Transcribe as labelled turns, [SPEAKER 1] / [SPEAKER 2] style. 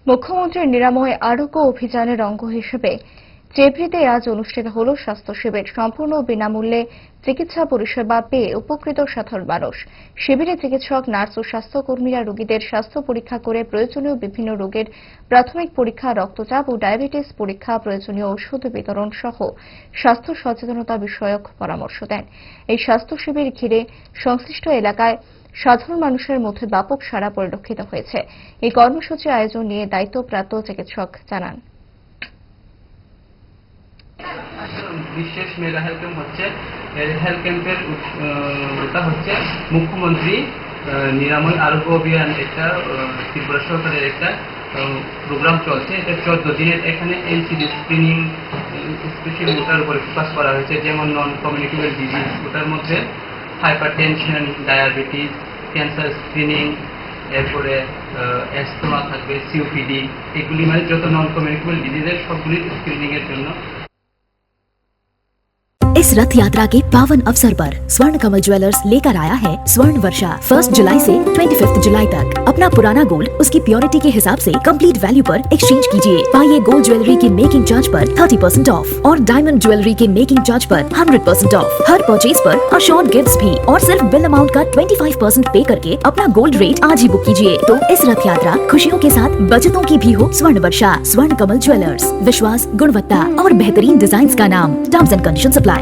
[SPEAKER 1] মুখ্যমন্ত্রীর নিরাময় আরোগ্য অভিযানের অঙ্গ হিসেবে চেভরিতে আজ অনুষ্ঠিত হল স্বাস্থ্য শিবির। সম্পূর্ণ বিনামূল্যে চিকিৎসা পরিষেবা পেয়ে উপকৃত সাধারণ মানুষ। শিবিরে চিকিৎসক, নার্স ও স্বাস্থ্যকর্মীরা রোগীদের স্বাস্থ্য পরীক্ষা করে প্রয়োজনীয় বিভিন্ন রোগের প্রাথমিক পরীক্ষা, রক্তচাপ ও ডায়াবেটিস পরীক্ষা, প্রয়োজনীয় ওষুধ বিতরণ সহ স্বাস্থ্য সচেতনতা বিষয়ক পরামর্শ দেন। এই স্বাস্থ্য শিবির ঘিরে সংশ্লিষ্ট এলাকায় সাধারণ মানুষের মধ্যে ব্যাপক সাড়া পরিলক্ষিত হয়েছে। এই কর্মসূচি আয়োজন নিয়ে দায়িত্বপ্রাপ্ত চিকিৎসক জানান,
[SPEAKER 2] বিশেষ মেগা হেলথ ক্যাম্প হচ্ছে হেলথ ক্যাম্পের মুখ্যমন্ত্রী নিরাময় আরোগ্য অভিযান, একটা ত্রিপুরা সরকারের একটা প্রোগ্রাম চলছে। এটা 14 দিনের। এখানে এলসিডি স্ক্রিনিং স্পেশালি ওটার উপরে ফোকাস করা হয়েছে, যেমন নন কমিউনিকেবল ডিজিজ, ওটার মধ্যে hyper tension, diabetes, cancer screening, এরপরে অ্যাস্তমা থাকবে, সিওপিডি, এগুলি মানে যত নন কমিউনিকেবল ডিজিজের সবগুলি স্ক্রিনিং এর জন্য।
[SPEAKER 3] इस रथ यात्रा के पावन अवसर पर स्वर्ण कमल ज्वेलर्स लेकर आया है स्वर्ण वर्षा। 1 जुलाई से 25 जुलाई तक अपना पुराना गोल्ड उसकी प्योरिटी के हिसाब से कंप्लीट वैल्यू पर एक्सचेंज कीजिए। पाइए गोल्ड ज्वेलरी के मेकिंग चार्ज पर 30% ऑफ और डायमंड ज्वेलरी के मेकिंग चार्ज पर 100% ऑफ। हर परचेज पर अशोर्ड गिफ्ट्स भी और सिर्फ बिल अमाउंट का 25% पे करके अपना गोल्ड रेट आज ही बुक कीजिए। तो इस रथ यात्रा खुशियों के साथ बचतों की भी हो। स्वर्ण वर्षा, स्वर्ण कमल ज्वेलर्स, विश्वास, गुणवत्ता और बेहतरीन डिजाइन का नाम। Terms and conditions apply.